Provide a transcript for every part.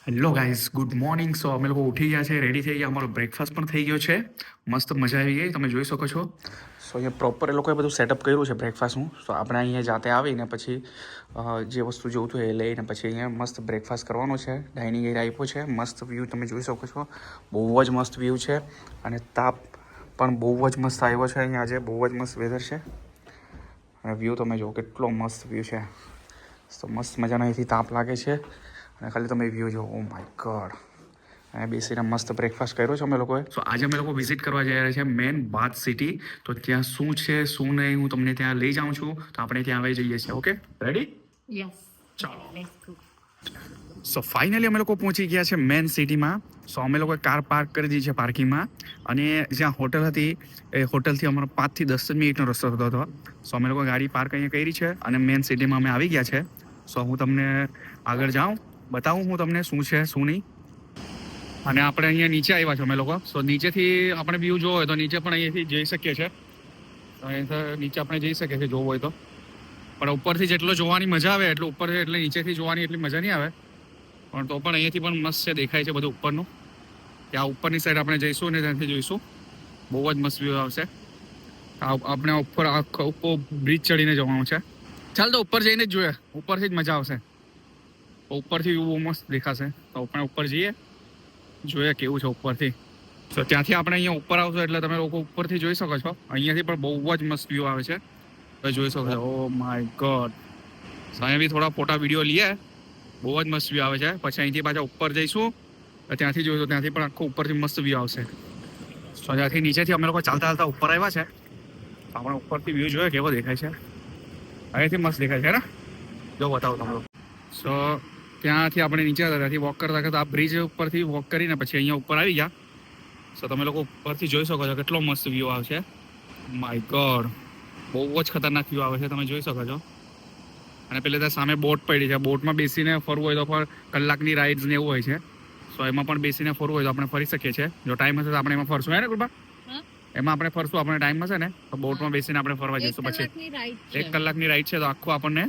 Hello guys, good morning. So અમે લોકો ઉઠી ગયા છે, રેડી થઈ ગયા, અમારો બ્રેકફાસ્ટ પણ થઈ ગયો છે. મસ્ત મજા આવી ગઈ, તમે જોઈ શકો છો. સો અહીંયા પ્રોપર એ લોકોએ બધું સેટઅપ કર્યું છે બ્રેકફાસ્ટનું. સો આપણે અહીંયા જાતે આવીને પછી જે વસ્તુ જોઈતું હોય એ લઈને પછી અહીંયા મસ્ત બ્રેકફાસ્ટ કરવાનો છે. ડાઇનિંગ એરિયા આપ્યો છે, મસ્ત વ્યૂ તમે જોઈ શકો છો. બહુ જ મસ્ત વ્યૂ છે અને તાપ પણ બહુ જ મસ્ત આવ્યો છે. અહીંયા આજે બહુ જ મસ્ત વેધર છે અને વ્યૂ તમે જુઓ કેટલો મસ્ત વ્યૂ છે. તો મસ્ત મજાનો અહીંથી તાપ લાગે છે અને ખાલી તમે વ્યૂ જો, ઓ માય ગોડ. અહીંયા બેસીને મસ્ત બ્રેકફાસ્ટ કર્યો છે અમે લોકોએ. સો આજે અમે લોકો વિઝિટ કરવા જઈ રહ્યા છીએ મેન બાથ સિટી. તો ત્યાં શું છે શું નહીં હું તમને ત્યાં લઈ જાઉં છું. તો આપણે ત્યાં આવી જઈએ છીએ. Okay, ready? Yes. ચાલો. Let's go. સો ફાઇનલી અમે લોકો પહોંચી ગયા છે મેન સિટીમાં. સો અમે લોકોએ કાર પાર્ક કરી દીધી છે પાર્કિંગમાં અને જ્યાં હોટલ હતી એ હોટલથી અમારો 5 થી 10 મિનિટનો રસ્તો થતો હતો. સો અમે લોકો ગાડી પાર્ક અહીંયા કરી છે અને મેન સિટીમાં અમે આવી ગયા છે. સો હું તમને આગળ જાઉં, બતાવું હું તમને શું છે શું નહીં. અને આપણે અહીંયા નીચે આવ્યા છે અમે લોકો. સો નીચેથી આપણે વ્યૂ જોવો હોય તો નીચે પણ અહીંયાથી જઈ શકીએ છીએ. તો અહીંથી નીચે આપણે જઈ શકીએ છીએ જોવું હોય તો. પણ ઉપરથી જેટલો જોવાની મજા આવે એટલું ઉપર એટલે નીચેથી જોવાની એટલી મજા નહીં આવે. પણ તો પણ અહીંયાથી પણ મસ્ત છે, દેખાય છે બધું ઉપરનું. ત્યાં ઉપરની સાઈડ આપણે જઈશું અને ત્યાંથી જોઈશું. બહુ જ મસ્ત વ્યૂ આવશે. આપણે ઉપર ઉપર બ્રિજ ચડીને જવાનું છે. ચાલ તો ઉપર જઈને જ જોઈએ, ઉપરથી જ મજા આવશે. ઉપરથી વ્યૂ બહુ મસ્ત દેખાશે. તો આપણે ઉપર જઈએ, જોઈએ કેવું છે ઉપરથી. તો ત્યાંથી આપણે અહીંયા ઉપર આવશો એટલે તમે લોકો ઉપરથી જોઈ શકો છો. અહીંયાથી પણ બહુ જ મસ્ત વ્યૂ આવે છે. તમે જોઈ શકો છો. Oh my God. અહીંયા બી થોડા ફોટા વિડીયો લઈએ. બહુ જ મસ્ત વ્યૂ આવે છે. પછી અહીંથી પાછા ઉપર જઈશું, ત્યાંથી જોઈશું, ત્યાંથી પણ આખું ઉપરથી મસ્ત વ્યૂ આવશે. તો ત્યાંથી નીચેથી અમે લોકો ચાલતા ચાલતા ઉપર આવ્યા છે. આપણે ઉપરથી વ્યૂ જોઈએ કેવો દેખાય છે. અહીંયાથી મસ્ત દેખાય છે ને, જો બતાવો તમે લોકો. સો ત્યાંથી આપણે નીચે હતા, ત્યાંથી વોક કરતા કરતા આ બ્રિજ ઉપરથી વોક કરીને પછી અહીંયા ઉપર આવી ગયા. સો તમે લોકો ઉપરથી જોઈ શકો છો કેટલો મસ્ત વ્યૂ આવે છે. માય ગોડ, બહુ જ ખતરનાક વ્યૂ આવે છે, તમે જોઈ શકો છો. અને પેલે ત્યાં સામે બોટ પડી છે. બોટમાં બેસીને ફરવું હોય તો પણ કલાકની રાઇડ્સ ને એવું હોય છે. સો એમાં પણ બેસીને ફરવું હોય તો આપણે ફરી શકીએ છીએ. જો ટાઈમ હશે તો આપણે એમાં ફરશું, હે ને કૃપા? એમાં આપણે ફરશું, આપણે ટાઈમ હશે ને તો બોટમાં બેસીને આપણે ફરવા જઈશું. પછી 1 કલાકની રાઈડ છે તો આખું આપણને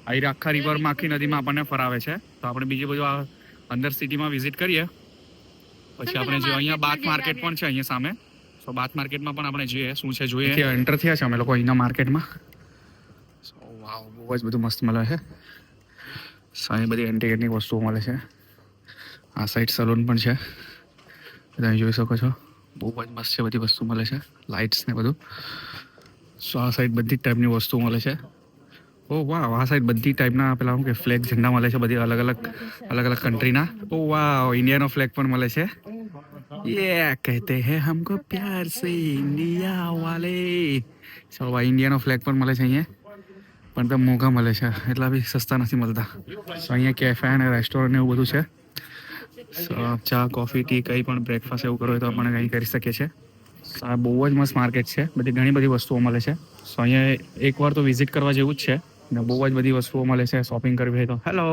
આખા રિવરમાં આખી નદીમાં આપણને ફરાવે છે. તો આપણે બીજી બધું અંદર સિટીમાં વિઝિટ કરીએ. પછી આપણે જો અહીંયા બાથ માર્કેટ પણ છે અહીંયા સામે. સો બાથ માર્કેટમાં પણ આપણે જોઈએ શું છે જોઈએ. એન્ટર થયા છે અમે લોકો અહીંના માર્કેટમાં. સો વાવ, બહુ જ બધું મસ્ત મળે છે. સો અહીં બધી એન્ટિકની વસ્તુઓ મળે છે. આ સાઈડ સલૂન પણ છે, તમે જોઈ શકો છો. બહુ જ મસ્ત છે, બધી વસ્તુ મળે છે, લાઇટ્સ ને બધું. સો આ સાઈડ બધી જ ટાઈપની વસ્તુ મળે છે. ઓ વાવ, આ સાઈડ બધી ટાઈપના પેલા શું કે ફ્લેગ ઝંડા મળે છે, બધી અલગ અલગ કન્ટ્રીના. ઓ વાવ, ઇન્ડિયાનો ફ્લેગ પણ મળે છે. યે કહેતે હે હમકો પ્યાર સે ઇન્ડિયા વાલે. સો ભાઈ ઇન્ડિયાનો ફ્લેગ પણ મળે છે અહીંયા. પણ તો મોંઘા મળે છે, એટલા બી સસ્તા નથી મળતા. સો અહીંયા કેફે અને રેસ્ટોરન્ટ એવું બધું છે. ચા કોફી ટી કંઈ પણ બ્રેકફાસ્ટ એવું કરવું હોય તો આપણે કંઈ કરી શકીએ છીએ. આ બહુ જ મસ્ત માર્કેટ છે, બધી ઘણી બધી વસ્તુઓ મળે છે. સો અહીંયા એકવાર તો વિઝિટ કરવા જેવું જ છે ને બહુ જ બધી વસ્તુઓ મળે છે શોપિંગ કરવી હોય તો. હેલો.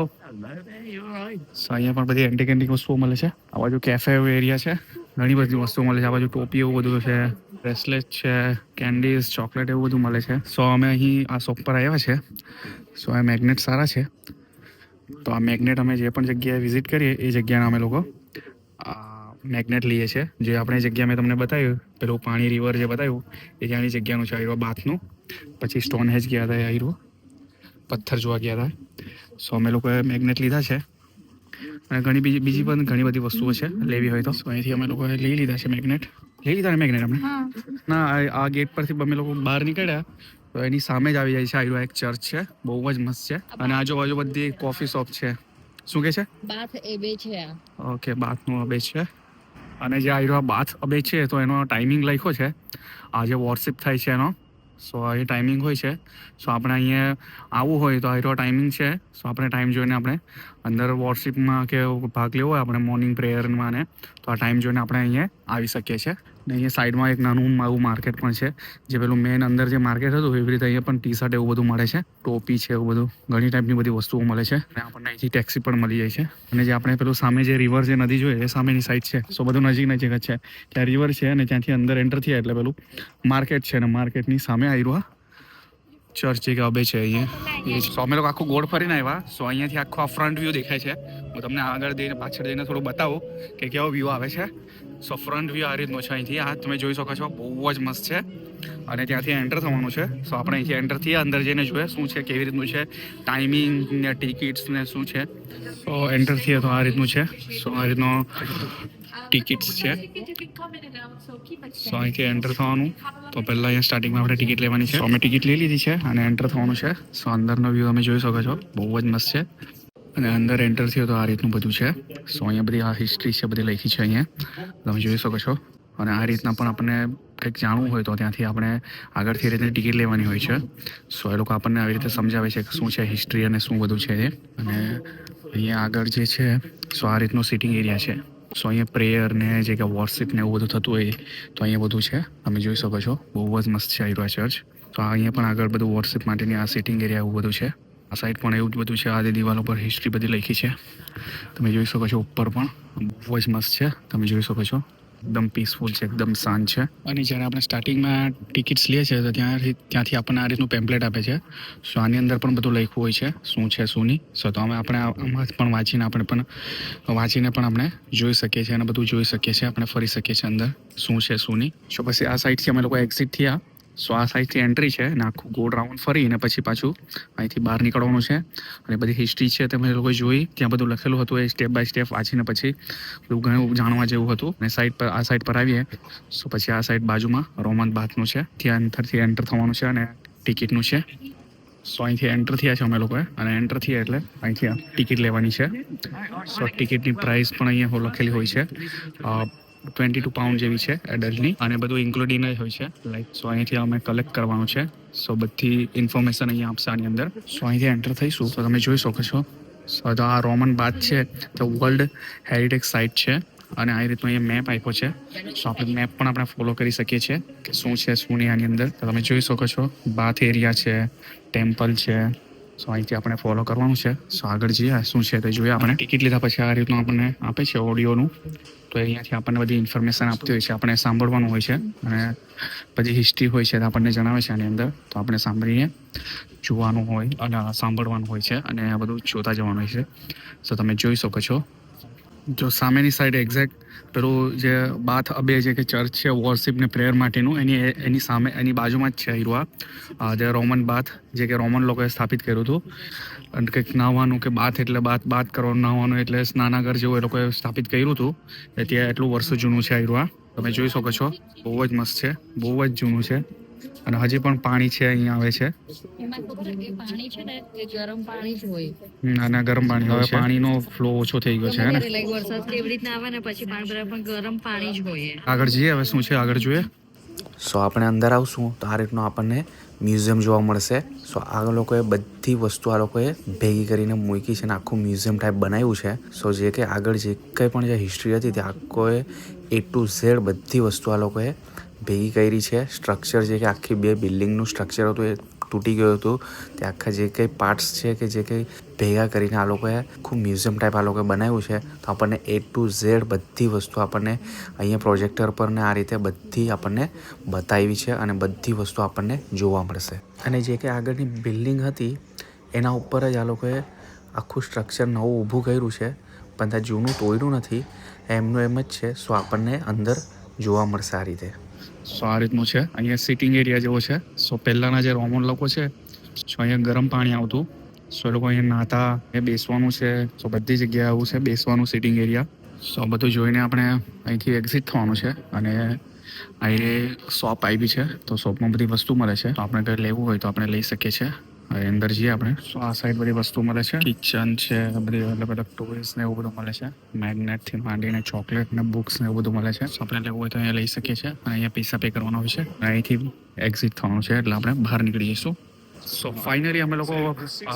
સો અહીંયા પણ બધી એન્ટિક વસ્તુઓ મળે છે. આ બાજુ કેફે એરિયા છે, ઘણી બધી વસ્તુઓ મળે છે. આ બાજુ ટોપી એવું બધું છે, બ્રેસલેટ છે, કેન્ડીઝ, ચોકલેટ એવું બધું મળે છે. સો અમે અહીં આ શોપ પર આવ્યા છે. સો આ મેગ્નેટ સારા છે. તો આ મેગ્નેટ અમે જે પણ જગ્યાએ વિઝિટ કરીએ એ જગ્યાના અમે લોકો મેગ્નેટ લઈએ છીએ. જે આપણે જગ્યા મેં તમને બતાવ્યું, પેલું પાણી રિવર જે બતાવ્યું એ ત્યાંની જગ્યાનું છે. આયરો બાથનું. પછી સ્ટોન હેજ ગયા હતા, આયરો પથ્થર જોવા ગયા હતા. સો અમે લોકોએ મેગ્નેટ લીધા છે અને બીજી પણ ઘણી બધી વસ્તુઓ છે લેવી હોય તો. સો અહીંથી અમે લોકોએ લઈ લીધા છે મેગ્નેટ. લઈ લીધા ને મેગ્નેટ આપણે? ના, આ ગેટ પરથી અમે લોકો બહાર નીકળ્યા તો એની સામે જ આવી જાય છે આયરો એક ચર્ચ છે, બહુ જ મસ્ત છે. અને આજુબાજુ બધી કોફી શોપ છે. શું કે છે? બાથ એબે છે. ઓકે, બાથનું અબે છે. અને જે આયરો બાથ અબે છે તો એનો ટાઈમિંગ લખ્યો છે. આજે વોરશિપ થાય છે એનો. સો એ ટાઈમિંગ હોય છે. સો આપણે અહીંયા આવવું હોય તો આયરો ટાઈમિંગ છે. સો આપણે ટાઈમ જોઈને આપણે અંદર વોરશિપમાં કે ભાગ લેવો હોય આપણે મોર્નિંગ પ્રેયરમાં ને તો આ ટાઈમ જોઈને આપણે અહીંયા આવી શકીએ છીએ. ને અહીંયા સાઈડમાં એક નાનું આવું માર્કેટ પણ છે, જે પેલું મેન અંદર જે માર્કેટ હતું એવી રીતે અહીંયા પણ ટી શર્ટ એવું બધું મળે છે, ટોપી છે, એવું બધું ઘણી ટાઈપની બધી વસ્તુઓ મળે છે. અને આપણને અહીંથી ટેક્સી પણ મળી જાય છે. અને જે આપણે પેલું સામે જે રિવર જે નદી જોઈએ એ સામેની સાઈડ છે. સો બધું નજીક જ છે. ત્યાં રિવર છે અને ત્યાંથી અંદર એન્ટર થયા એટલે પેલું માર્કેટ છે અને માર્કેટની સામે આયરો ચર્ચ જે કે અબે છે અહીંયા એ સો અમે લોકો આખું ગોળ ફરીને આવ્યા. સો અહીંયાથી આખો આ ફ્રન્ટ વ્યૂ દેખાય છે. હું તમને આગળ જઈને પાછળ જઈને થોડું બતાવું કે કેવો વ્યૂ આવે છે. સો ફ્રન્ટ વ્યૂ આ રીતનો છે અહીંથી. આ તમે જોઈ શકો છો, બહુ જ મસ્ત છે. અને ત્યાંથી એન્ટર થવાનું છે. સો આપણે અહીંથી એન્ટર થઈએ, અંદર જઈને જોઈએ શું છે, કેવી રીતનું છે, ટાઈમિંગ ને ટિકિટ્સ ને શું છે. સો એન્ટર થઈએ તો આ રીતનું છે. સો આ રીતનો ટિકિટ્સ છે. સો અહીંથી એન્ટર થવાનું. તો પહેલાં અહીંયા સ્ટાર્ટિંગમાં આપણે ટિકિટ લેવાની છે. અમે ટિકિટ લઈ લીધી છે અને એન્ટર થવાનું છે. સો અંદરનો વ્યૂ તમે જોઈ શકો છો, બહુ જ મસ્ત છે. અને અંદર એન્ટર થયો તો આ રીતનું બધું છે. સો અહીંયા બધી આ હિસ્ટ્રી છે, બધી લખી છે અહીંયા તમે જોઈ શકો છો. અને આ રીતના પણ આપણને કંઈક જાણવું હોય તો ત્યાંથી આપણે આગળથી રીતે ટિકિટ લેવાની હોય છે. સો એ લોકો આપણને આવી રીતે સમજાવે છે કે શું છે હિસ્ટ્રી અને શું બધું છે એ. અને અહીંયા આગળ જે છે સો આ રીતનું સિટિંગ એરિયા છે. સો અહીંયા પ્રેયર ને જે કે વોર્શિપ ને એવું બધું થતું હોય તો અહીંયા બધું છે, તમે જોઈ શકો છો. બહુ જ મસ્ત છે આ ચર્ચ. તો અહીંયા પણ આગળ બધું વોર્શિપ માટેની આ સિટિંગ એરિયા એવું બધું છે. આ સાઈડ પણ એવું જ બધું છે. આ દિવાલો પર હિસ્ટ્રી બધી લખી છે, તમે જોઈ શકો છો. ઉપર પણ બહુ જ મસ્ત છે, તમે જોઈ શકો છો. એકદમ પીસફુલ છે, એકદમ શાંત છે. અને જ્યારે આપણે સ્ટાર્ટિંગમાં ટિકિટ્સ લઈએ છીએ તો ત્યાંથી આપણને આ રીતનું પેમ્પલેટ આપે છે. સો આની અંદર પણ બધું લખ્યું હોય છે શું છે શું નહીં. સો તો આપણે આમાં પણ વાંચીને પણ આપણે જોઈ શકીએ છીએ અને બધું જોઈ શકીએ છીએ. આપણે ફરી શકીએ છીએ અંદર શું છે શું નહીં. સો પછી આ સાઈડથી અમે લોકો એક્ઝિટ થયા. સો આ સાઈડથી એન્ટ્રી છે અને આખું ગોળ રાઉન્ડ ફરીને પછી પાછું અહીંથી બહાર નીકળવાનું છે. અને બધી હિસ્ટ્રી છે તમે લોકો જોઈ, ત્યાં બધું લખેલું હતું એ સ્ટેપ બાય સ્ટેપ વાંચીને પછી બધું ઘણું જાણવા જેવું હતું. અને આ સાઈડ પર આવીએ સો પછી આ સાઈડ બાજુમાં રોમન બાથનું છે, ત્યાં અંદરથી એન્ટર થવાનું છે અને ટિકિટનું છે. સો અહીંથી એન્ટર થયા છે અમે લોકોએ અને એન્ટર થયા એટલે અહીંથી ટિકિટ લેવાની છે. સો ટિકિટની પ્રાઇસ પણ અહીંયા લખેલી હોય છે. 22 પાઉન્ડ જેવી છે એડલ્ટની, અને બધું ઇન્ક્લુડિંગ જ હોય છે. લાઈક સો અહીંથી અમે કલેક્ટ કરવાનું છે. સો બધી ઇન્ફોર્મેશન અહીંયા આપશે આની અંદર. સો અહીંથી એન્ટર થઈશું તો તમે જોઈ શકો છો. સો તો આ રોમન બાથ છે તો વર્લ્ડ હેરિટેજ સાઇટ છે. અને આ રીતનો અહીંયા મેપ આપ્યો છે. સો આપણે મેપ પણ આપણે ફોલો કરી શકીએ છીએ કે શું છે શું નહીં આની અંદર. તો તમે જોઈ શકો છો બાથ એરિયા છે, ટેમ્પલ છે. સો અહીંથી આપણે ફોલો કરવાનું છે. સો આગળ જઈએ શું છે તે જોઈએ. આપણે ટિકિટ લીધા પછી આ રીતનું આપણને આપે છે ઓડિયોનું. તો અહીંયાથી આપણને બધી ઇન્ફોર્મેશન આપતી હોય છે, આપણે સાંભળવાનું હોય છે. અને બધી હિસ્ટ્રી હોય છે તો આપણને જણાવે છે આની અંદર. તો આપણે સાંભળીને જોવાનું હોય અને સાંભળવાનું હોય છે અને આ બધું જોતા જવાનું હોય છે. સો તમે જોઈ શકો છો. જો સામેની સાઈડ એક્ઝેક્ટ પેલું જે બાથ અબે જે કે ચર્ચ છે વોર્શિપ ને પ્રેયર માટેનું, એની સામે એની બાજુમાં જ છે હીરવા જે રોમન બાથ જે કે રોમન લોકોએ સ્થાપિત કર્યું હતું. અને કંઈક નાહવાનું કે બાથ એટલે બાથ કરવાનું, નાહવાનું એટલે સ્નાનાગર જેવું એ લોકોએ સ્થાપિત કર્યું હતું. એ ત્યાં એટલું વર્ષો જૂનું છે હીરવા, તમે જોઈ શકો છો. બહુ જ મસ્ત છે, બહુ જ જૂનું છે. અને હજી પણ પાણી છે અહીંયા આવે છે. એમાં ખબર છે કે પાણી છે ને એ ગરમ પાણી જ હોય. અને ગરમ પાણી, હવે પાણીનો ફ્લો ઓછો થઈ ગયો છે હે ને. લાઈક વરસાદ કેવી રીતના આવે ને પછી પાણી ભરાય પણ ગરમ પાણી જ હોય. આગળ જઈએ હવે શું છે આગળ જોઈએ. સો આપણે અંદર આવશું તો આ રીતનું આપણને મ્યુઝિયમ જોવા મળશે. સો આ લોકોએ બધી વસ્તુ આ લોકોએ ભેગી કરીને મૂકી છે અને આખું મ્યુઝિયમ ટાઈપ બનાવ્યું છે. સો જે કે આગળ જે કંઈ પણ જે હિસ્ટ્રી હતી તે આખોએ A to Z બધી વસ્તુ આ લોકોએ ભેગી કરી છે. સ્ટ્રક્ચર જે કે આખી બે બિલ્ડિંગનું સ્ટ્રક્ચર હતું એ તૂટી ગયું હતું. તે આખા જે કંઈ પાર્ટ્સ છે કે જે કંઈ ભેગા કરીને આ લોકોએ આખું મ્યુઝિયમ ટાઈપ આ લોકોએ બનાવ્યું છે. તો આપણને A to Z બધી વસ્તુ આપણને અહીંયા પ્રોજેક્ટર પર ને આ રીતે બધી આપણને બતાવી છે અને બધી વસ્તુ આપણને જોવા મળશે. અને જે કંઈ આગળની બિલ્ડિંગ હતી એના ઉપર જ આ લોકોએ આખું સ્ટ્રક્ચર નવું ઊભું કર્યું છે, પણ ત્યાં જૂનું તોડ્યું નથી, એમનું એમ જ છે. સો આપણને અંદર જોવા મળશે આ રીતે. સો આ રીતનું છે. અહીંયા સિટિંગ એરિયા જેવો છે. સો પહેલાંના જે રોમન લોકો છે સો અહીંયા ગરમ પાણી આવતું. સો એ લોકો અહીંયા નાહતા, એ બેસવાનું છે. સો બધી જગ્યાએ આવું છે બેસવાનું સિટિંગ એરિયા. સો બધું જોઈને આપણે અહીંથી એક્ઝિટ થવાનું છે. અને અહીં શોપ આવી છે તો શોપમાં બધી વસ્તુ મળે છે. તો આપણે કંઈ લેવું હોય તો આપણે લઈ શકીએ છીએ. હવે અંદર જઈએ આપણે. સો આ સાઈડ બધી વસ્તુ મળે છે. કિચન છે, બધી અલગ અલગ ટોયસ ને એવું બધું મળે છે. મેગ્નેટથી માંડીને ચોકલેટ ને બુક્સ ને એવું બધું મળે છે. સો આપણે લેવું હોય તો અહીંયા લઈ શકીએ છીએ. અને અહીંયા પૈસા પે કરવાનો હોય છે. અહીંથી એક્ઝિટ થવાનું છે એટલે આપણે બહાર નીકળી જઈશું. સો ફાઇનલી અમે લોકો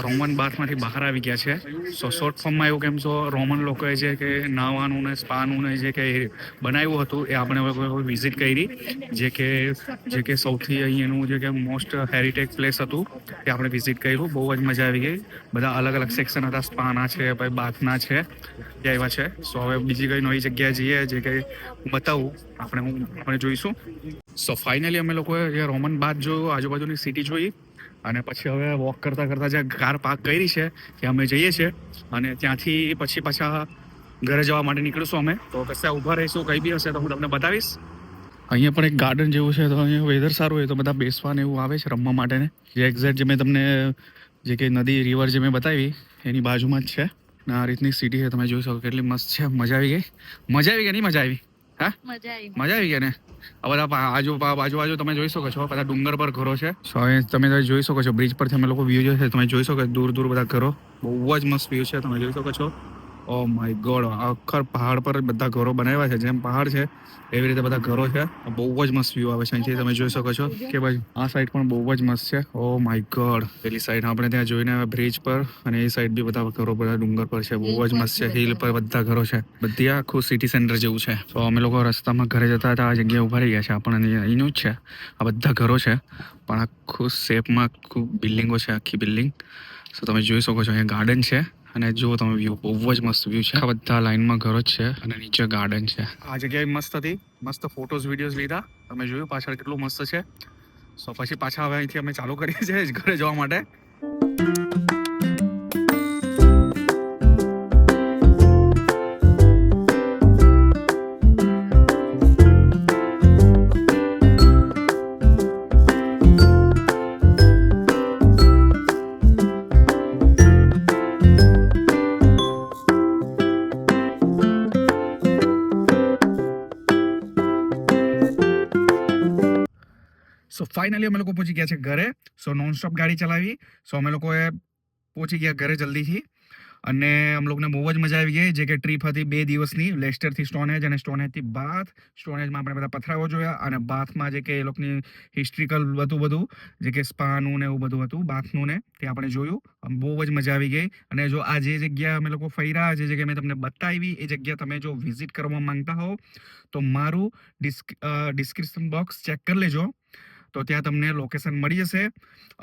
રોમન બાથમાંથી બહાર આવી ગયા છે. સો શોર્ટ ફોર્મમાં એવું કેમ છો, રોમન લોકોએ જે કે નાહવાનું ને સ્પાનું ને જે કે બનાવ્યું હતું એ આપણે વિઝિટ કરી. જે કે સૌથી અહીંયાનું જે કે મોસ્ટ હેરિટેજ પ્લેસ હતું એ આપણે વિઝિટ કર્યું. બહુ જ મજા આવી ગઈ. બધા અલગ અલગ સેક્શન હતા, સ્પાના છે, ભાઈ બાથના છે, એ આવ્યા છે. સો હવે બીજી કઈ નવી જગ્યાએ જઈએ જે કંઈ હું બતાવું આપણે જોઈશું. સો ફાઇનલી અમે લોકોએ જે રોમન બાથ જોયું, આજુબાજુની સિટી જોઈ. અને પછી હવે વોક કરતાં કરતાં જ્યાં કાર પાર્ક કરી છે ત્યાં અમે જઈએ છીએ અને ત્યાંથી પછી પાછા ઘરે જવા માટે નીકળીશું અમે. તો કશે ઊભા રહીશું, કંઈ બી હશે તો હું તમને બતાવીશ. અહીંયા પણ એક ગાર્ડન જેવું છે, તો અહીંયા વેધર સારું હોય તો બધા બેસવાને એવું આવે છે રમવા માટે ને. જે એક્ઝેક્ટ જે મેં તમને જે કે નદી રિવર જે મેં બતાવી એની બાજુમાં જ છે. ને આ રીતની સિટી છે, તમે જોઈ શકો કેટલી મસ્ત છે. મજા આવી ગઈ? મજા આવી ગઈ નહીં મજા આવી? હા મજા આવી. મજા આવી ગઈ ને? આ બધા બાજુ તમે જોઈ શકો છો, બધા ડુંગર પર ઘરો છે. સો અહીં તમે જોઈ શકો છો, બ્રિજ પરથી અમે લોકો વ્યૂ જોઈએ છે, તમે જોઈ શકો છો દૂર દૂર બધા ઘરો. બહુ જ મસ્ત વ્યૂ છે, તમે જોઈ શકો છો. ઓ માય ગોડ, આખર પહાડ પર બધા ઘરો બનાવ્યા છે, જેમ પહાડ છે એવી રીતે બધા ઘરો છે. બહુ જ મસ્ત વ્યૂ આવે છે અહીંથી, તમે જોઈ શકો છો. કે ભાઈ આ સાઈડ પણ બહુ જ મસ્ત છે. ઓ માય ગોડ, પેલી સાઈડ આપણે ત્યાં જોઈને બ્રિજ પર, અને એ સાઈડ બી બધા ઘરો બધા ડુંગર પર છે. બહુ જ મસ્ત છે, હિલ પર બધા ઘરો છે. બધી આખું સિટી સેન્ટર જેવું છે. તો અમે લોકો રસ્તામાં ઘરે જતા હતા, આ જગ્યાએ ઉભા રહી ગયા છે. આપણને અહીંનું જ છે, આ બધા ઘરો છે, પણ આખું શેપમાં આખું બિલ્ડિંગો છે, આખી બિલ્ડિંગ. તો તમે જોઈ શકો છો અહીંયા ગાર્ડન છે, અને જુઓ તમે વ્યૂ, બહુ જ મસ્ત વ્યૂ છે. આ બધા લાઈનમાં ઘરો જ છે અને નીચે ગાર્ડન છે. આ જગ્યાએ મસ્ત હતી, મસ્ત ફોટોઝ વિડીયોઝ લીધા. તમે જોયું પાછળ કેટલું મસ્ત છે. સો પછી પાછા હવે અહીંથી અમે ચાલુ કરીએ છીએ ઘરે જવા માટે. સો ફાઇનલી અમે લોકો પહોંચી ગયા છે ઘરે. સો નોનસ્ટોપ ગાડી ચલાવી. સો અમે લોકોએ પહોંચી ગયા ઘરે જલ્દીથી, અને અમ લોકોને બહુ જ મજા આવી ગઈ. જે કે ટ્રીપ હતી 2 દિવસની, લેસ્ટરથી સ્ટોનહેજ અને સ્ટોનહેજથી બાથ. સ્ટોનહેજમાં આપણે બધા પથરાઓ જોયા, અને બાથમાં જે કે એ લોકોની હિસ્ટ્રિકલ બધું જે કે સ્પાનું ને એવું બધું હતું બાથનું ને, તે આપણે જોયું. બહુ જ મજા આવી ગઈ. અને જો આ જે જગ્યા અમે લોકો ફર્યા, જે જગ્યા મેં તમને બતાવી, એ જગ્યા તમે જો વિઝિટ કરવા માંગતા હો તો મારું ડિસ્ક્રિપ્શન બોક્સ ચેક કરી લેજો, તો ત્યાં તમને લોકેશન મળી જશે.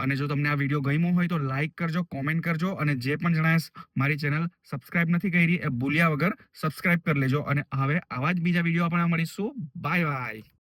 અને જો તમને આ વિડીયો ગમ્યો હોય તો લાઇક કરજો, કોમેન્ટ કરજો, અને જે પણ જણાય મારી ચેનલ સબસ્ક્રાઇબ નથી કરી એ ભૂલ્યા વગર સબસ્ક્રાઇબ કરી લેજો. અને હવે આવા જ બીજા વિડીયો આપણે મળીશું. Bye bye.